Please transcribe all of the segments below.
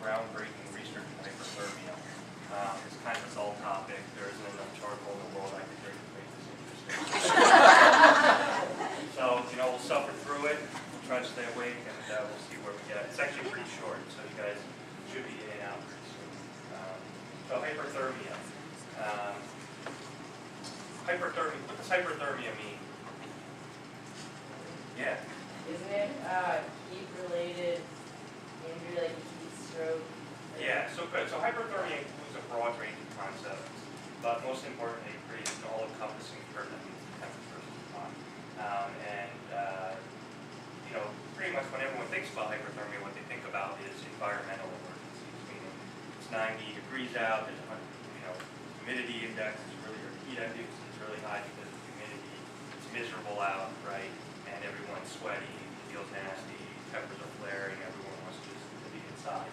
groundbreaking research in hyperthermia. It's kind of a dull topic. There isn't enough charcoal in the world I could drink to make this interesting. So, we'll suffer through it. We'll try to stay awake, and we'll see where we get. It's actually pretty short, so you guys should be in and out pretty soon. So hyperthermia. What does hyperthermia mean? Yeah. Isn't it heat-related injury, like heat stroke? Yeah, so good. So hyperthermia includes a broad range of concepts, but most importantly, it creates an all-encompassing term that means the temperature is hot. Pretty much when everyone thinks about hyperthermia, what they think about is environmental emergencies, meaning it's 90 degrees out, there's humidity index is really, or heat index is really high because of humidity. It's miserable out, right? And everyone's sweaty, feels nasty, peppers are flaring, everyone wants just to be inside.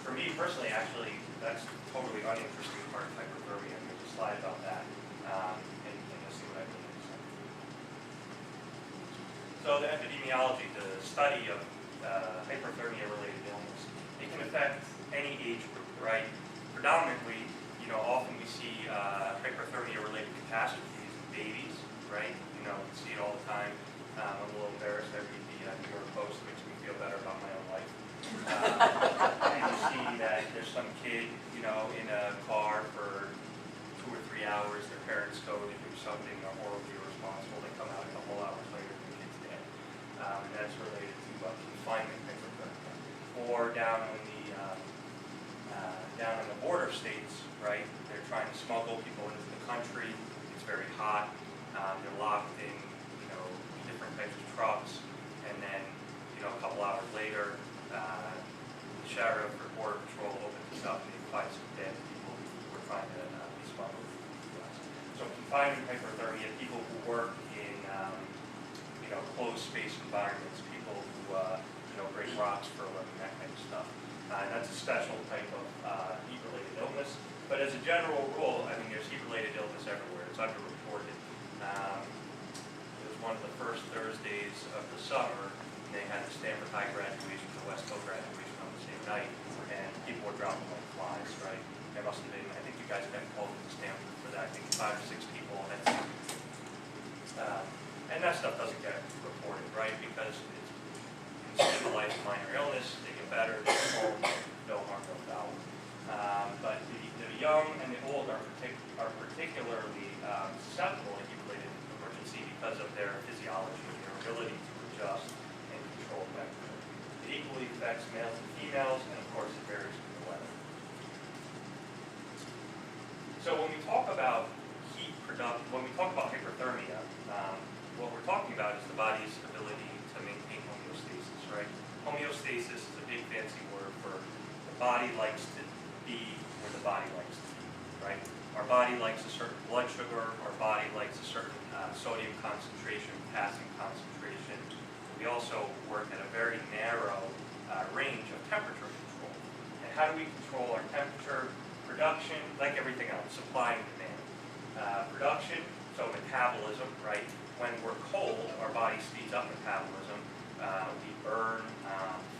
For me personally, actually, that's totally uninteresting part of hyperthermia. And there's a slide about that, and you'll see what I mean. So the epidemiology, the study of hyperthermia-related illness, it can affect any age group, right? Predominantly, often we see hyperthermia-related catastrophes in babies, right? We see it all the time. I'm a little embarrassed. I read the New York Post, it makes me feel better about my own life. And you see that there's some kid, in a car for 2 or 3 hours. Their parents go to do something horribly irresponsible. They come out a couple hours later, and the kid's dead. And that's related to confinement hyperthermia. Or down in the border states, right? They're trying to smuggle people into the country. It's very hot. They're locked in, different types of trucks, and then, a couple hours later, the sheriff or border patrol opens this up and they find some dead people who were trying to be smuggled into the U.S. So confinement hyperthermia, people who work in, closed space environments, people who, break rocks for a living, that kind of stuff. And that's a special type of heat-related illness. But as a general rule, there's heat-related illness everywhere. It's underreported. It was one of the first Thursdays of the summer, and they had the Stanford High graduation, the West Hill graduation on the same night, and people were dropping like flies, right? There must have been, I think you guys got called to Stanford for that. I think 5 or 6 people had and that stuff doesn't get reported, right? Because it's considered a life minor illness, they get better, they're old, no harm, no foul. But the young and the old are particularly susceptible to heat-related emergency because of their physiology and their ability to adjust and control temperature. It equally affects males and females, and of course it varies with the weather. So when we talk about hyperthermia, what we're talking about is the body's ability to maintain homeostasis, right? Homeostasis is a big fancy word for the body likes to be where the body likes to be, right? Our body likes a certain blood sugar, our body likes a certain sodium concentration, potassium concentration. We also work at a very narrow range of temperature control. And how do we control our temperature? Production, like everything else, supply and demand. Production, so metabolism, right? When we're cold, our body speeds up metabolism. We burn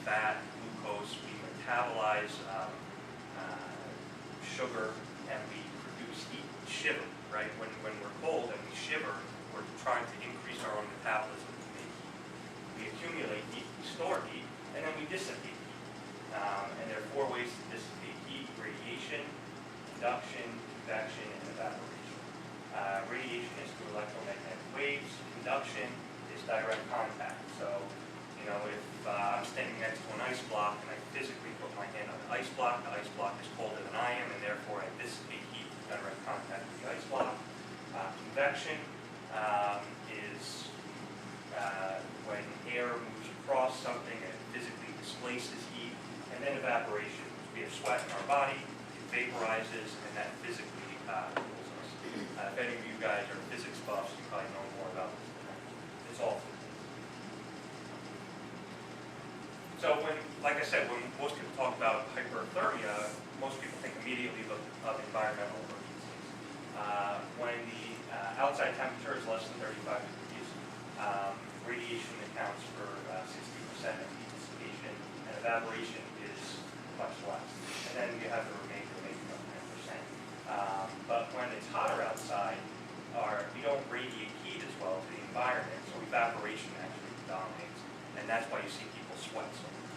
fat, glucose, we metabolize sugar, and we produce heat, shiver, right? When we're cold and we shiver, we're trying to increase our own metabolism to make heat. We accumulate heat, we store heat, and then we dissipate heat. And there are 4 ways to dissipate heat: radiation, conduction, convection, and evaporation. Radiation is through electromagnetic waves. Conduction is direct contact. So, if I'm standing next to an ice block and I physically put my hand on the ice block is colder than I am, and therefore I dissipate heat through direct contact with the ice block. Convection is when air moves across something and physically displaces heat. And then evaporation, we have sweat in our body, it vaporizes, and that physically cools us. If any of you guys are physics buffs, you probably know more about this than I do. It's all physics. So like I said, when most people talk about hyperthermia, most people think immediately of environmental emergencies. When the outside temperature is less than 35 degrees, radiation accounts for 60% of heat dissipation, and evaporation is much less. And then you have the remainder, maybe about 10%. But when it's hotter outside, we don't radiate heat as well to the environment, so evaporation actually dominates. And that's why you see people sweat so much.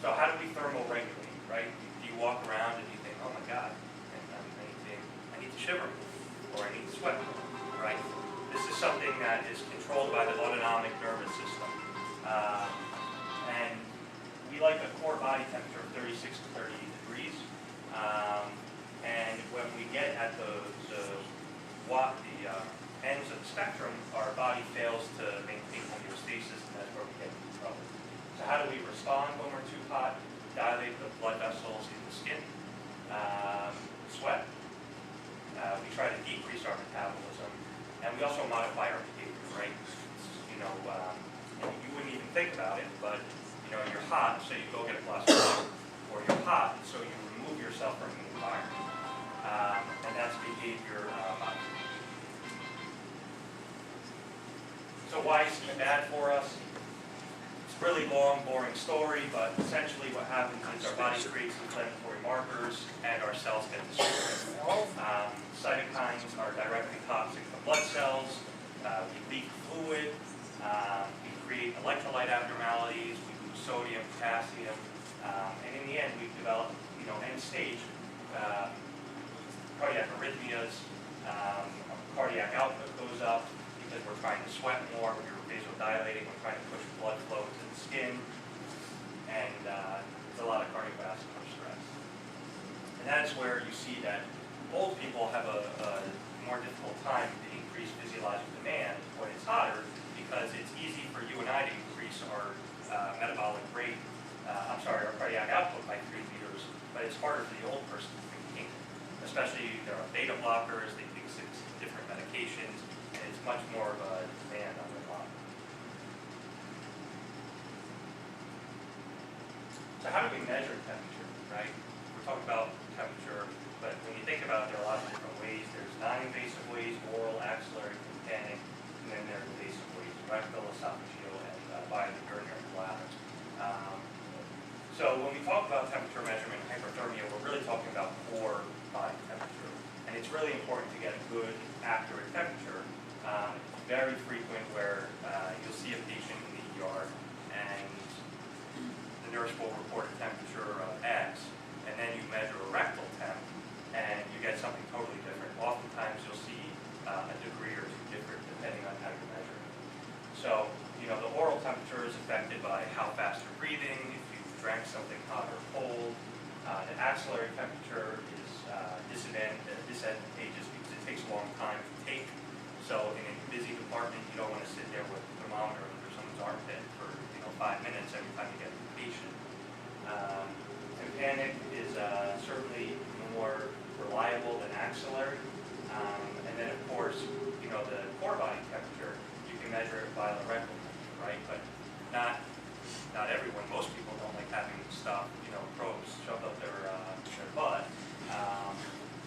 So how do we thermoregulate, right? Do you walk around and you think, oh my God, I need to shiver, or I need to sweat, right? This is something that is controlled by the autonomic nervous system. And we like a core body temperature of 36 to 38 degrees. And when we get at the ends of the spectrum, our body fails to maintain homeostasis, and that's where we get into trouble. So how do we respond when we're too hot? Dilate the blood vessels in the skin, sweat. We try to decrease our metabolism, and we also modify our behavior, right? You wouldn't even think about it, but you're hot, so you go get a glass of water, or you're hot, so you remove yourself from the environment, and that's behavior modification. So why is heat bad for us? It's a really long, boring story, but essentially what happens is our body creates inflammatory markers, and our cells get destroyed. Cytokines are directly toxic to blood cells. We leak fluid. We create electrolyte abnormalities. We lose sodium, potassium, and in the end, we develop, end-stage cardiac arrhythmias. Cardiac output goes up because we're trying to sweat more. We're vasodilating. We're trying to push blood flow to the skin, and there's a lot of cardiovascular stress. And that's where you see that old people have a more difficult time to increase physiologic demand when it's hotter, because it's easy for you and I to increase our metabolic rate, our cardiac output by 3 liters, but it's harder for the old person to maintain, especially there are beta blockers, they take 6 different medications, and it's much more of a demand on their body. So how do we measure temperature, right? We're talking about temperature, but when you think about it, there are a lot of different ways. There's non-invasive ways, oral, axillary, tympanic, and then there are invasive ways, rectal, esophageal, and via the urinary bladder. So when we talk about temperature measurement in hyperthermia, we're really talking about core body temperature. And it's really important to get a good, accurate temperature. It's very frequent where you'll see a patient in the ER, and the nurse will report a temperature of X, and then you measure a rectal temp, and you get something totally different. Oftentimes you'll see a degree or 2 different depending on how you measure it. So, the oral temperature is affected by how fast you're breathing, if you drank something hot or cold. The axillary temperature is disadvantageous because it takes a long time to take. So in a busy department, you don't want to sit there with a thermometer under someone's armpit for 5 minutes every time you get a patient. Tympanic is certainly more reliable than axillary. And then, of course, the core body temperature, you can measure it by the rectal temperature, right? But not everyone. Most people don't like having stuff, probes shoved up their butt.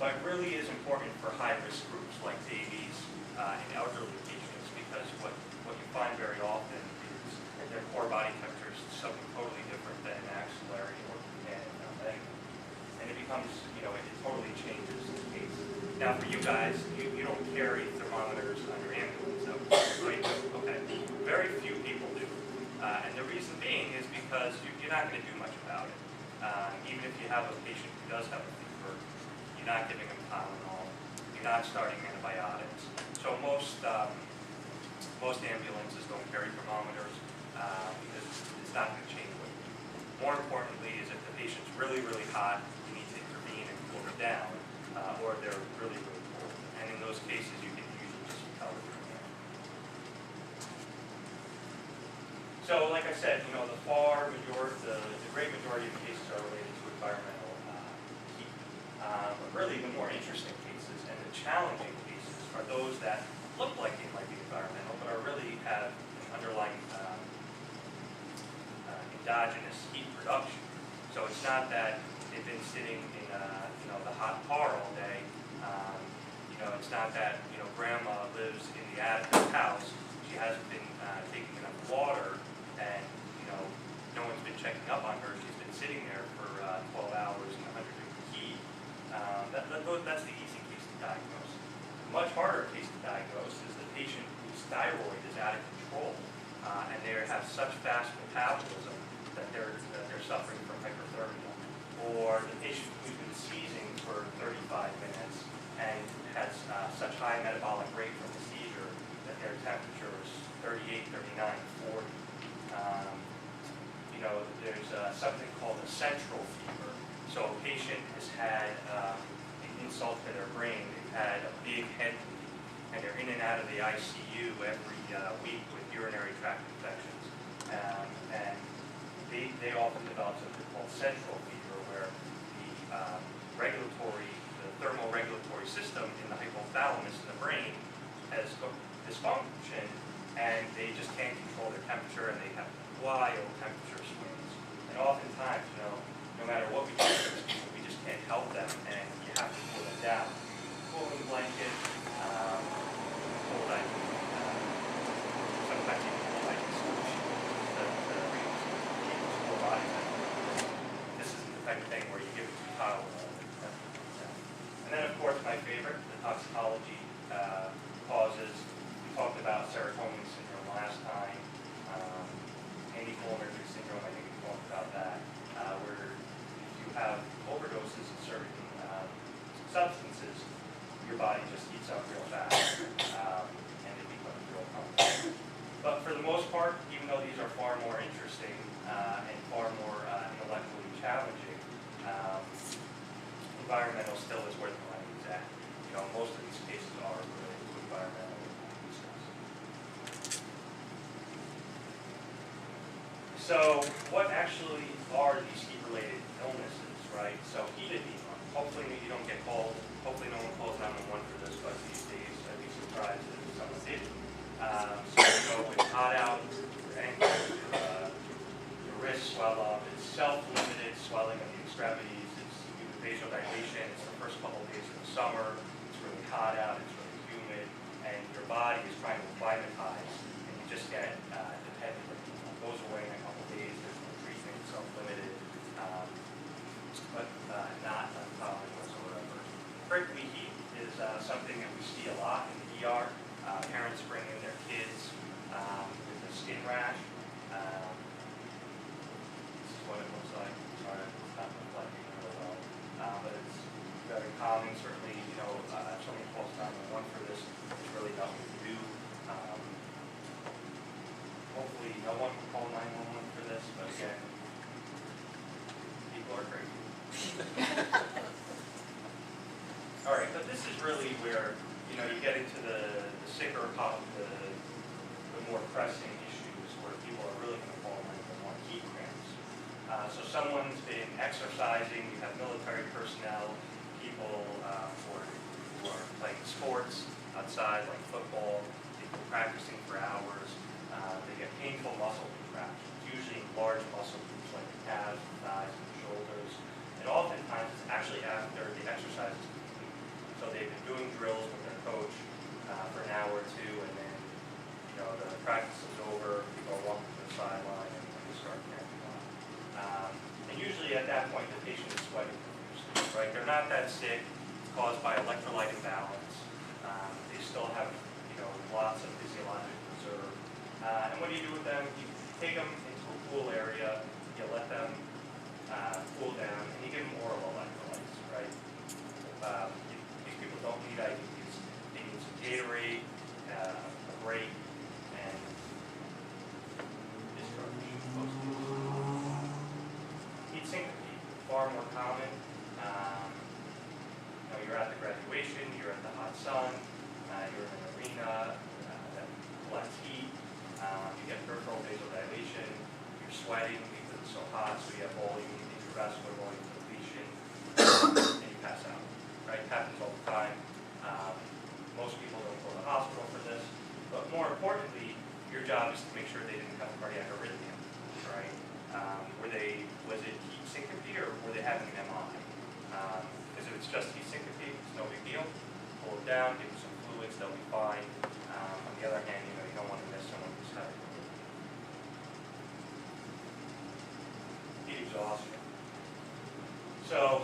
But it really is important for high-risk groups like babies and elderly patients, because what you find very often is their core body temperature is something totally different than axillary or tympanic. And it becomes, it totally changes the case. Now, for you guys, you don't carry thermometers on your ambulance, right? Okay. Very few people do. And the reason being is because you're not going to do much about it. Even if you have a patient who does have a fever, you're not giving them Tylenol. You're not starting antibiotics. So most ambulances don't carry thermometers because it's not going to change what you do. More importantly is if the patient's really, really hot, you need to intervene and cool them down, or they're really, really cold. And in those cases, you can usually just tell them. So, like I said, the great majority of cases are related to environmental heat. But really, the more interesting cases and the challenging cases are those that look like they might be environmental, but really have an underlying endogenous heat production. So it's not that they've been sitting in the hot car all day. It's not that grandma lives in the attic of the house. She hasn't been taking enough water, and up on her. She's been sitting there for 12 hours in 100-degree heat. That's the easy case to diagnose. The much harder case to diagnose is the patient whose thyroid is out of control, and they have such fast metabolism that they're suffering from hyperthermia. Or the patient who's been seizing for 35 minutes and has such high metabolic rate from the seizure that their temperature is 38, 39, 40. There's something called a central fever. So a patient has had an insult to their brain. They've had a big head bleed, and they're in and out of the ICU every week with urinary tract infections. And they often develop something called central fever, where the thermoregulatory system in the hypothalamus in the brain has dysfunction, and they just can't control their temperature, and they have wild temperature swings. And oftentimes, no matter what we do for these people, we just can't help them, and you have to cool them down. Cooling blanket, sometimes even cool blanket solution to keep the whole body temperature. This isn't the type of thing where you give it to Tylenol. And then, of course, my favorite, the toxicology causes. We talked about serotonin syndrome last time. Anticholinergic syndrome, I think we talked about that, where if you have overdoses of certain substances, your body just heats up real fast, and it becomes real complex. But for the most part, even though these are far more interesting and far more intellectually challenging, environmental still is where the money is at. Most of these cases are related to environmental distress. So what actually are these heat-related illnesses, right? So heat edema. Hopefully you don't get called. Hopefully no one calls 911 for this, but these days I'd be surprised if someone did. So when it's hot out, your ankles, your wrists swell up. It's self-limited swelling of the extremities. It's due to vasodilation. It's the first couple of days of the summer. It's really hot out. It's really humid, and your body is trying to acclimatize, and you just get dependent. It goes away in a couple of days. There's no treatment. It's self-limited, but not uncommon whatsoever. Prickly heat is something that we see a lot in the ER. Parents bring in their kids with a skin rash. This is what it looks like. Sorry, it's not reflecting really well. But it's very common. Certainly, if someone calls 911 for this, there's really nothing to do. Hopefully, no one will call 911 for this, but again, people are crazy. All right, but this is really where you get into the sicker, the more pressing issues where people are really going to fall into more heat cramps. So someone's been exercising. You have military personnel, people who are playing sports outside, like football, people practicing for hours. They get painful muscle contractions, usually large muscle groups like the calves, the thighs, and the shoulders. And oftentimes it's actually after the exercise is complete. So they've been doing drills with their coach for an hour or two, and then the practice is over, people are walking to the sideline, and they start cramping up. And usually at that point the patient is sweating profusely, right? They're not that sick. It's caused by electrolyte imbalance. They still have lots of physiologic reserve. And what do you do with them? You take them into a cool area, you let them cool down, and you give them oral electrolytes, right? These people don't need IVs. They need some Gatorade, a break, and discharge. Heat syncope, far more common. You're at the graduation, you're at the hot sun, you're in an arena that collects heat. You get peripheral vasodilation, you're sweating because it's so hot, so you have volume, intravascular volume depletion, and you pass out. Right? It happens all the time. Most people don't go to the hospital for this, but more importantly, your job is to make sure they didn't have cardiac arrhythmia. Right? Was it heat syncope, or were they having an MI? Because if it's just heat syncope, it's no big deal. Pull it down, give them some fluids, they'll be fine. On the other hand, you don't want to miss someone who's having So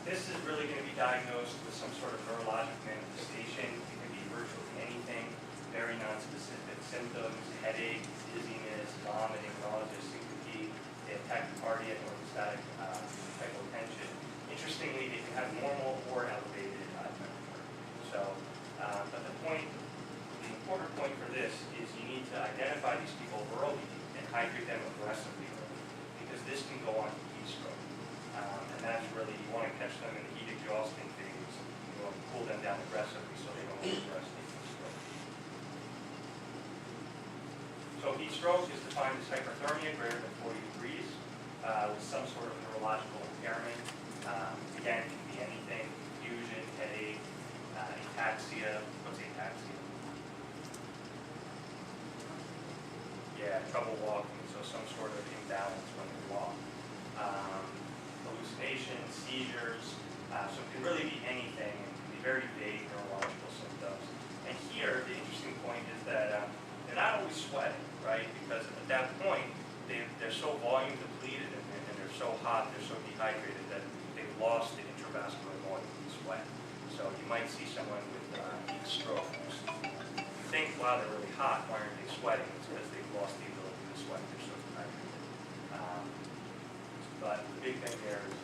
this is really going to be diagnosed with some sort of neurologic manifestation. It can be virtually anything, very nonspecific symptoms, headache, dizziness, vomiting, nausea, syncope. They have tachycardia and orthostatic hypotension. Interestingly, they can have normal or elevated temperature. So, but the important point for this is you need to identify these people early and hydrate them aggressively early, because this can go on to heat stroke. And that's really, you want to catch them in the heat exhausting phase. You want to cool them down aggressively so they don't progress to heat stroke. So heat stroke is defined as hyperthermia greater than 40 degrees with some sort of neurological impairment. Again, it can be anything: confusion, headache, ataxia. What's ataxia? Yeah, trouble walking, so some sort of imbalance when they walk. Hallucinations, seizures, so it can really be anything, and it can be very vague neurological symptoms. And here, the interesting point is that they're not always sweating, right? Because at that point, they're so volume depleted and they're so hot, they're so dehydrated that they've lost the intravascular volume in sweat. So you might see someone with heat stroke. You think, wow, they're really hot, why aren't they sweating? It's because they've lost the ability to sweat, they're so dehydrated. But the big thing there is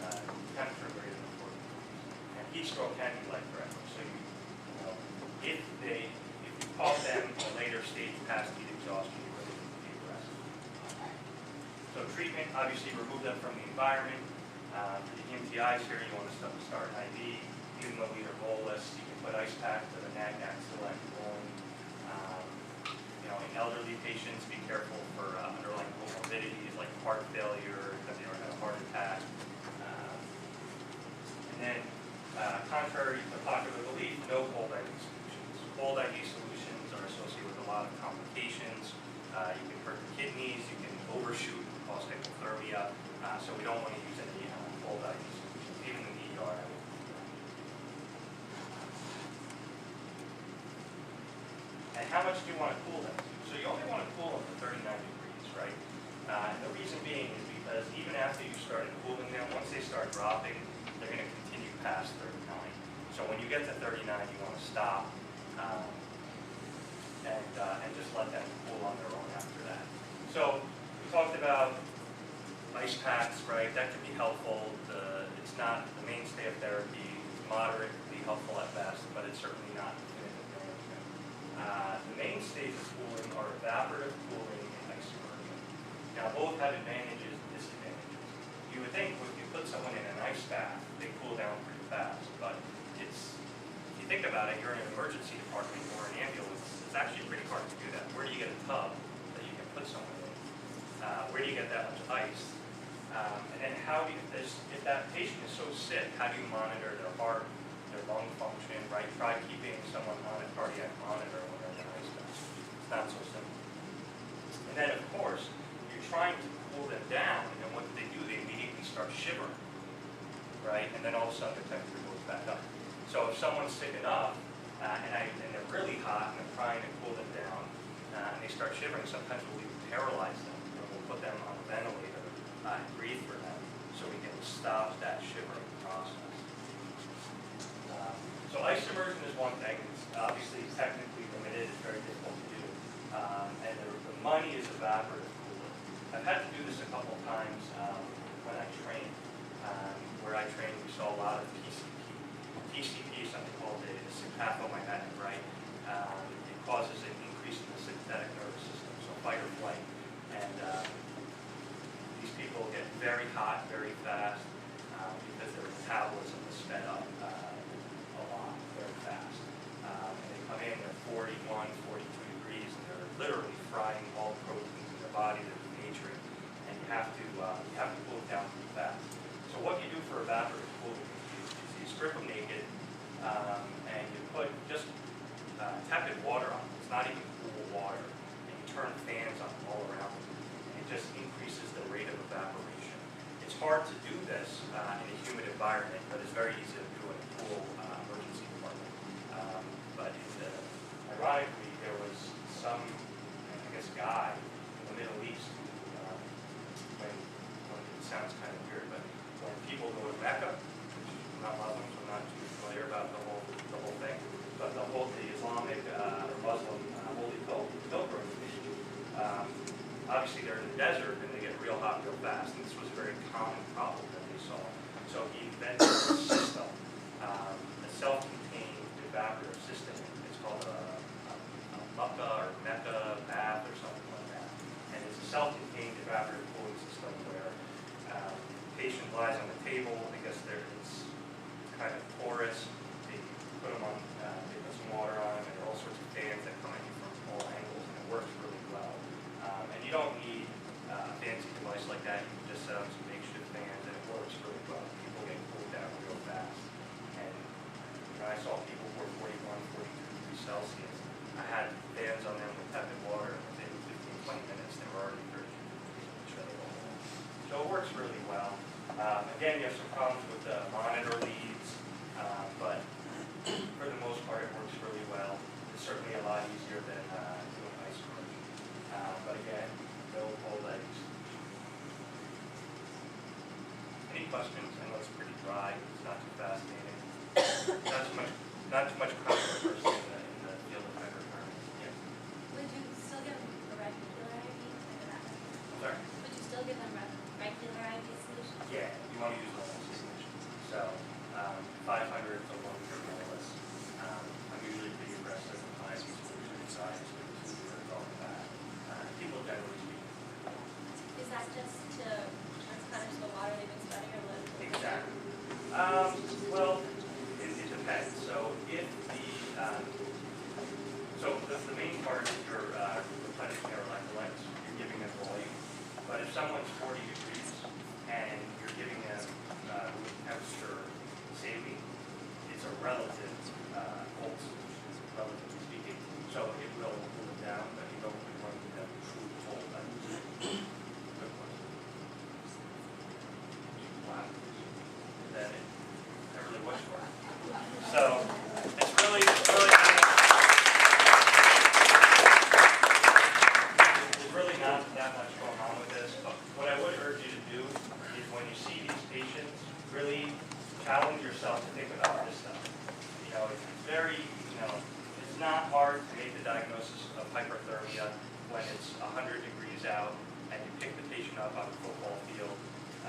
temperature greater than 40 degrees. And heat stroke can be life-threatening. So if you call them a later stage past heat exhaustion, you really need to be aggressive. So treatment, obviously remove them from the environment. For the EMTIs here, you want to start an IV, give them a liter bolus. You can put ice packs to the neck, axilla, and groin. In elderly patients, be careful for underlying comorbidities like heart failure, because they already have a heart attack. And then, contrary to popular belief, no cold IV solutions. Cold IV solutions are associated with a lot of complications. You can hurt the kidneys, you can overshoot and cause hypothermia. So we don't want to use any cold IV solutions, even in the ER. And how much do you want to cool them to? So you only want to cool them to 39 degrees, right? And the reason being is because even after you started cooling them, once they start dropping, they're going to continue past 39. So when you get to 39, you want to stop and just let them cool on their own after that. So we talked about ice packs, right? That could be helpful. It's not the mainstay of therapy. It's moderately helpful at best, but it's certainly not definitive management. The mainstays of cooling are evaporative cooling and ice immersion. Now, both have advantages and disadvantages. You would think if you put someone in an ice bath, they cool down pretty fast, but if you think about it, you're in an emergency department or an ambulance, it's actually pretty hard to do that. Where do you get a tub that you can put someone in? Where do you get that much ice? And then if that patient is so sick, how do you monitor their heart, their lung function, right? Try keeping someone on a cardiac monitor when they're in an ice bath. It's not so simple. And then, of course, you're trying to cool them down, and what do? They immediately start shivering, right? And then all of a sudden the temperature goes back up. So if someone's sick enough, and they're really hot, and they're trying to cool them down, and they start shivering, sometimes we'll even paralyze them, and we'll put them on a ventilator and breathe for them, so we can stop that shivering process. So ice immersion is one thing. It's obviously technically limited. It's very difficult to do. And the money is evaporative cooling. I've had to do this a couple of times when I trained. Where I trained, we saw a lot of PCP. PCP is something called a sympathomimetic, right? It causes an increase in the sympathetic nervous system, so fight or flight. And these people get very hot very fast because their metabolism is sped up a lot, very fast. And they come in, they're 41, 42 degrees, and they're literally frying all the proteins in their body, they're denaturing, and you have to cool it down pretty fast. So what you do for evaporative cooling is you strip them naked, and you put just tepid water on them. It's not even cool water, and you turn fans on all around them, and it just increases the rate of evaporation. It's hard to do this in a humid environment, but it's very easy to do in a cool emergency department. But ironically, there was some, guy in the Middle East who, when it sounds kind of weird, but when people go to Mecca, they're in the desert and they get real hot real fast. And this was a very common problem that they saw. So he invented a system, a self-contained evaporative system. It's called a Mecca or Mecca bath or something like that. And it's a self-contained evaporative cooling system where the patient lies on the table. I guess it's kind of porous. They put them on, they put some water on them, and there are all sorts of fans that come at you from all angles, and it works really well. And you don't need a fancy device like that. You can just set up some makeshift fans, and it works really well. People get cooled down real fast. And I saw people who were 41, 42 degrees Celsius. I had fans on them with tepid water, and within 15, 20 minutes, they were already 32 degrees chilly. So it works really well. Again, you have some problems with the monitor leads, but for the most part, it works really well. It's certainly a lot easier than doing ice cream. But again, no cold eggs. Any questions? I know it's pretty dry. It's not too fascinating. Not too much controversy in the field of hyperthermia. Yeah. Would you still give them a regular IV? Sorry? Would you still give them regular IV solution? Yeah, you want to use normal solution. So 500 to 1 milliliters. I'm usually pretty aggressive with my IV solution size, so all of that. People generally speak. Is that just to replenish the water they've been sweating or what? Exactly. Well, it depends. So if the main part is you're replenishing their electrolytes, you're giving them volume. But if someone's 40 degrees and you're giving them room temperature saving, it's a relative cold solution, relatively speaking. So it will cool them down, but you don't really want to give them true cold. Good one. Wow. Then it really was for it. So it's really nice. There's really not that much going on with this, but what I would urge you to do is when you see these patients, really challenge yourself to think about this stuff. You know, it's very, it's not hard to make the diagnosis of hyperthermia when it's 100 degrees out and you pick the patient up on a football field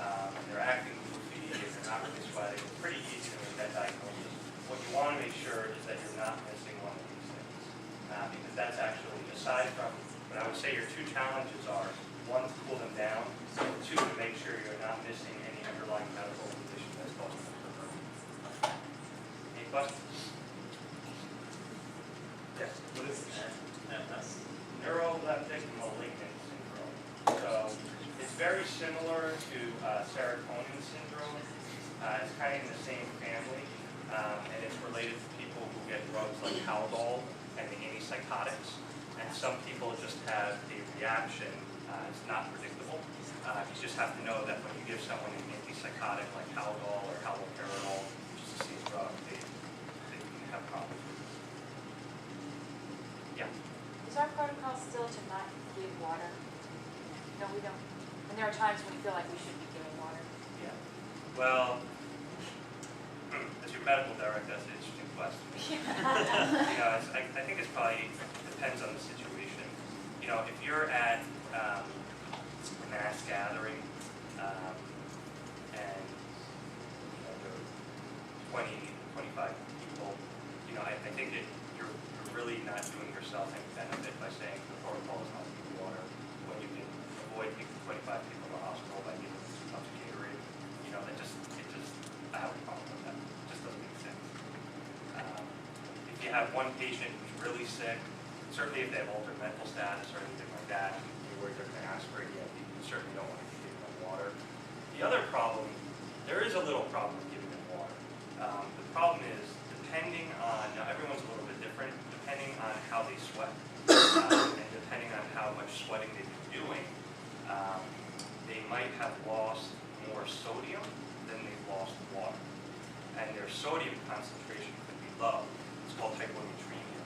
and they're acting goofy and they're not really sweating. It's pretty easy to make that diagnosis. What you want to make sure is that you're not missing one of these things. Because that's actually, aside from, what I would say your two challenges are, one, to cool them down, and two, to make sure you're not missing any underlying medical condition that's causing hyperthermia. Any questions? Yes. What is MS? Neuroleptic malignant syndrome. So it's very similar to serotonin syndrome. It's kind of in the same family, and it's related to people who get drugs like Haldol and the antipsychotics. And some people just have a reaction. It's not predictable. You just have to know that when you give someone an antipsychotic like Haldol or haloperidol, which is a disease drug, they can have problems with it. Yeah. Is our protocol still to not give water? No, we don't. And there are times when we feel like we should be giving water. Yeah. Well, as your medical director, that's an interesting question. I think it's probably depends on the situation. If you're at a mass gathering and there are 20, 25 people, I think that you're really not doing yourself any benefit by saying the protocol is not to give water when you can avoid taking 25 people to the hospital by giving them 2 cups of Gatorade. I have a problem with that. It just doesn't make sense. If you have one patient who's really sick, certainly if they have altered mental status or anything like that, you're worried they're going to aspirate, you certainly don't want to be giving them water. The other problem, there is a little problem with giving them water. The problem is, depending on, now everyone's a little bit different, depending on how they sweat, and depending on how much sweating they've been doing, they might have lost more sodium than they've lost water. And their sodium concentration could be low. It's called hyponatremia.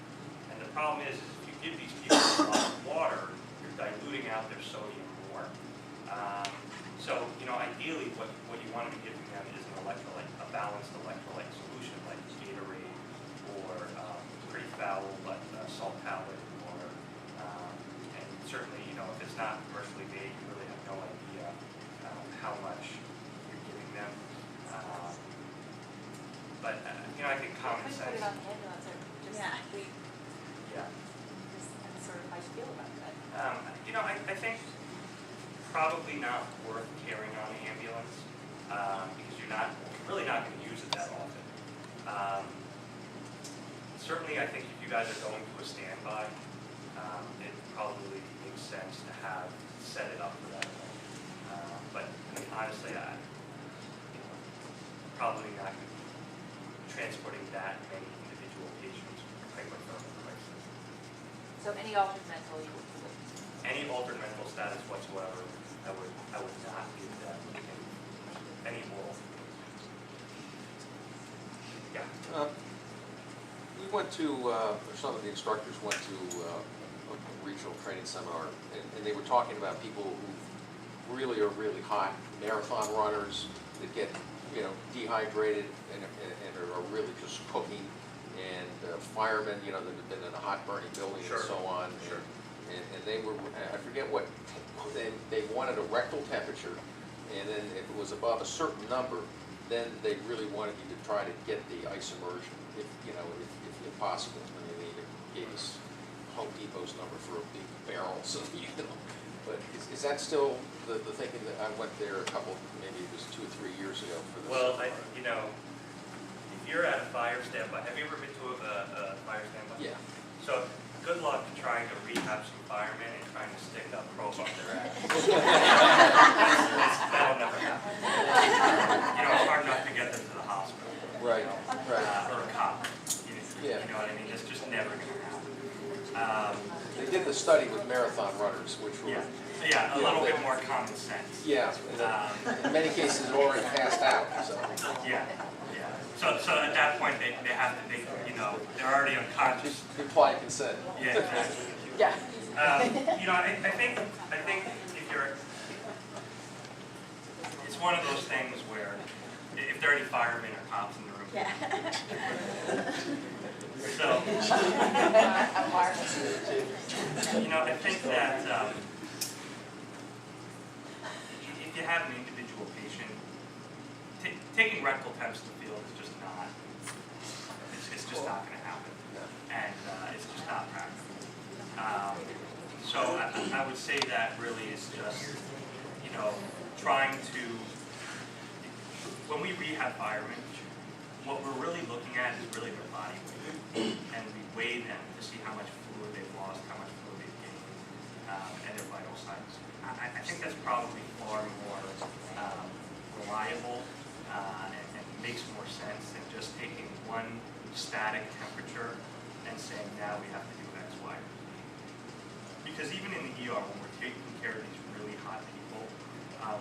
And the problem is if you give these people a lot of water, you're diluting out their sodium more. Ideally what you want to be giving them is an electrolyte, a balanced electrolyte solution like Gatorade or pretty foul but salt palate water. And certainly, if it's not commercially made, We sense. put it on the ambulance, or just, Yeah. Yeah. just sort of how you feel about that. You know, I think probably not worth carrying on the ambulance, because you're really not gonna use it that often. Certainly, I think if you guys are going to a standby, it probably makes sense to set it up for that. But I mean, honestly, probably not gonna be transporting that many individual patients with hyperthermic crisis. So any altered mental you would, Any altered mental status whatsoever, I would not give them any oral. Yeah. We went to, or some of the instructors went to a regional training seminar, and they were talking about people who really are really hot marathon runners that get, dehydrated and are really just cooking, and firemen, that have been in a hot burning building and so on. Sure. And they were, I forget what, they wanted a rectal temperature, and then if it was above a certain number, then they really wanted you to try to get the ice immersion, if possible. I mean, they even gave us Home Depot's number for a big barrel, so But is that still the thinking? That I went there a couple, maybe it was 2 or 3 years ago for this. Well, if you're at a fire standby, have you ever been to a fire standby? Yeah. So good luck trying to rehab some firemen and trying to stick a probe up their ass. That'll never happen. It's hard enough to get them to the hospital. Right. Or a cop. Yeah. You know what I mean? It's just never going to happen. They did the study with marathon runners, which were Yeah, a little bit more common sense. Yeah, in many cases already passed out. So. Yeah. So at that point they have to they're already unconscious. Implied consent. Yeah, exactly. yeah. I think if you're, it's one of those things where if there are any firemen or cops in the room. Yeah. So, I think that if you have an individual patient, taking rectal temps in the field is just not, it's just not going to happen. And it's just not practical. So I would say that really is just, trying to, when we rehab firemen, what we're really looking at is really their body weight. And we weigh them to see how much fluid they've lost, how much fluid they've gained, and their vital signs. I think that's probably far more reliable and makes more sense than just taking one static temperature and saying, now we have to do X, Y, or Z. Because even in the ER, when we're taking care of these really hot people,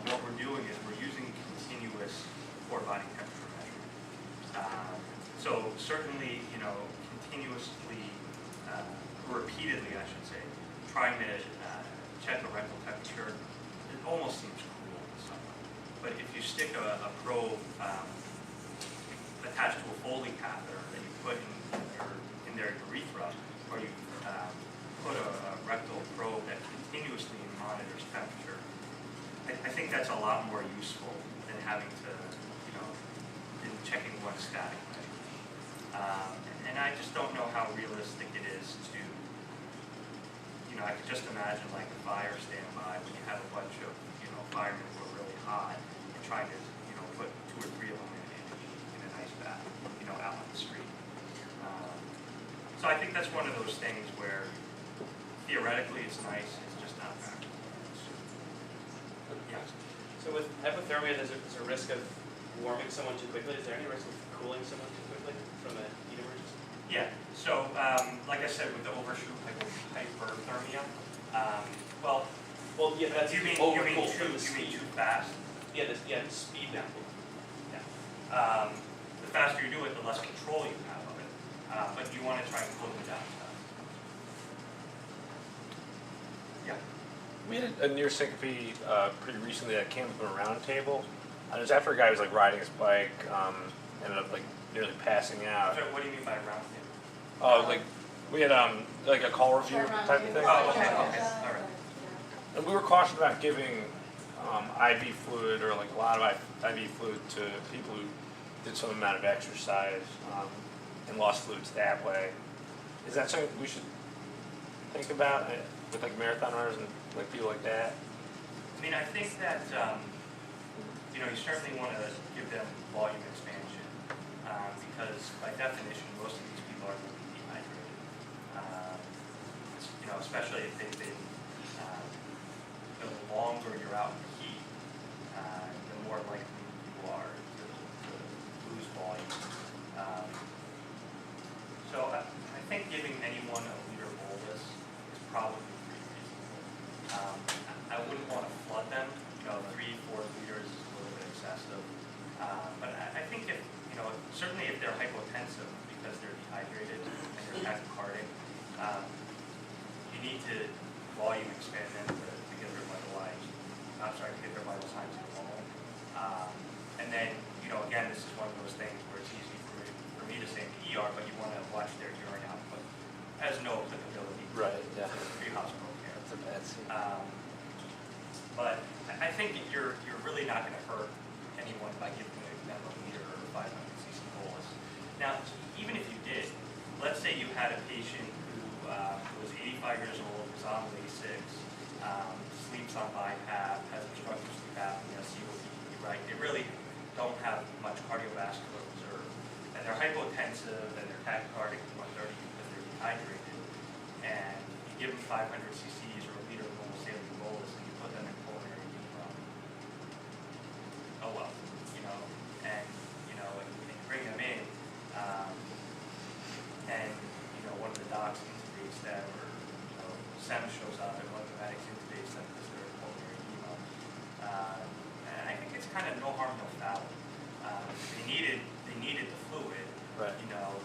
what we're doing is we're using continuous core body temperature measurement. So certainly, continuously, repeatedly, I should say, trying to check a rectal temperature, it almost seems cruel to someone. But if you stick a probe attached to a Foley catheter that you put in their urethra, or you put a rectal probe that continuously monitors temperature, I think that's a lot more useful than having to, than checking one static measure. And I just don't know how realistic it is to, I could just imagine like a fire standby when you have a bunch of, firemen who are really hot and trying to, put 2 or 3 of them in an ice bath, out on the street. So I think that's one of those things where theoretically it's nice, it's just not practical. Yeah. So with hypothermia, there's a risk of warming someone too quickly. Is there any risk of cooling someone too quickly from a heat emergency? Yeah, so like I said, with the overshoot hyperthermia, Well, yeah, that's you mean too fast? Yeah, the speed now. Yeah. The faster you do it, the less control you have of it. But you want to try and cool them down fast. Yeah. We had a near syncope pretty recently that came from a round table. And it was after a guy was like riding his bike, ended up like nearly passing out. So what do you mean by round table? Oh, like we had like a call review type of thing. Oh, okay, all right. And we were cautioned about giving IV fluid or like a lot of IV fluid to people who did some amount of exercise. and lost fluids that way. Is that something we should think about with like marathon runners and like people like that? I mean, I think that, you know, you certainly want to give them volume expansion, because by definition, most of these people are going to be dehydrated. You know, especially if they've been, the longer you're out in the heat, the more likely you are to lose volume. So I think giving anyone a liter bolus is probably pretty reasonable. I wouldn't want to flood them. You know, 3-4 liters is a little bit excessive. But I think if, you know, certainly if they're hypotensive because they're dehydrated and they're tachycardic, you need to volume expand them to get their to get their vital signs normal. And then, you know, again, this is one of those things where it's easy for me to say in the ER, but you want to watch their urine output. It has no applicability Yeah. to pre-hospital care. That's a bad scene. But I think that you're really not going to hurt anyone by giving them a liter or 500 cc bolus. Now, even if you did, let's say you had a patient who was 85 years old, was on Lasix, sleeps on BiPAP, has obstructive sleep apnea, COPD, right? They really don't have much cardiovascular reserve. And they're hypotensive and they're tachycardic at 130 because they're dehydrated. And you give them 500 cc's or a liter of normal saline bolus and you put them in pulmonary edema. Oh well, you know, and you bring them in, and you know, one of the docs intubates them, or you know, SEM shows up and one of the medics intubates them because they're in pulmonary edema. And I think it's kind of no harm, no foul. They needed the fluid. Right. You know,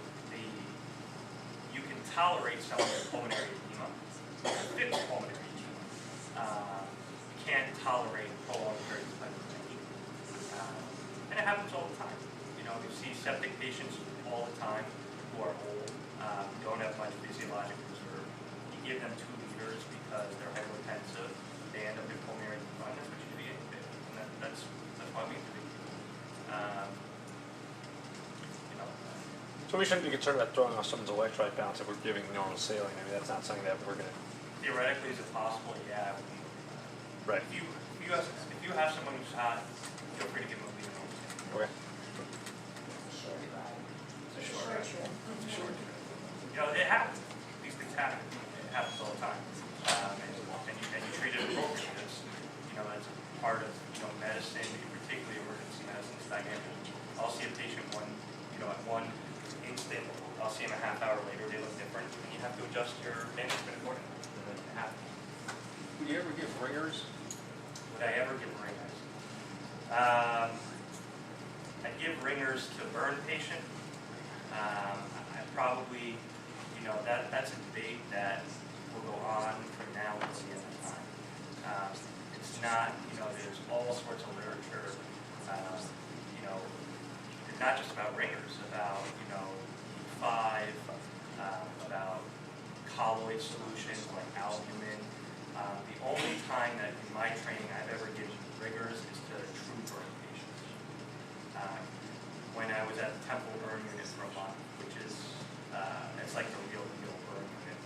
you can tolerate some of the pulmonary edema, fit pulmonary edema. You can't tolerate prolonged periods of hypertension. And it happens all the time. You know, you see septic patients all the time who are old, don't have much physiologic reserve. You give them 2 liters because they're hypotensive, they end up in pulmonary edema, and that's what you do intubate. And that's why we intubate people. You know. So we shouldn't be concerned about throwing off someone's electrolyte balance if we're giving normal saline. I mean, that's not something that we're going to. Theoretically, is it possible? Yeah. Right. If you have someone who's hot, feel free to give them a liter. Okay. Short ride. It's a short ride. trip. It's a short trip. You know, it happens. These things happen. It happens all the time. And you treat it appropriately. It's, you know, that's part of, you know, medicine, particularly emergency medicine, is dynamic. I'll see a patient at one instant. I'll see him a half hour later. They look different, and you have to adjust your management accordingly. It happens. Would you ever give ringers? Would I ever give ringers? I'd give ringers to a burn patient. I probably, you know, that's a debate that will go on from now until the end of time. It's not, you know, there's all sorts of literature, you know, not just about ringers, about, you know, E5, about colloid solutions like albumin. The only time that in my training I've ever given ringers is to true burn patients. When I was at the Temple Burn Unit for a month, which is, it's like the real burn unit.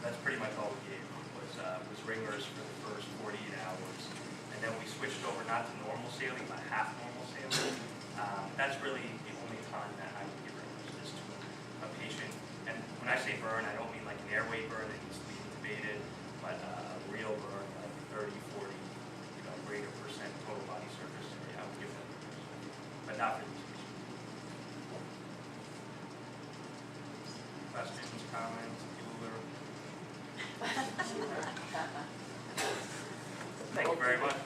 That's pretty much all we gave was ringers for the first 48 hours. And then we switched over not to normal saline, but half normal saline. That's really the only time that I would give ringers, is to a patient. And when I say burn, I don't mean like an airway burn that needs to be intubated, but a real burn, like 30, 40, you know, greater percent total body surface area. I would give them ringers, but not for these patients. Questions, comments, Bueller? Thank you very much.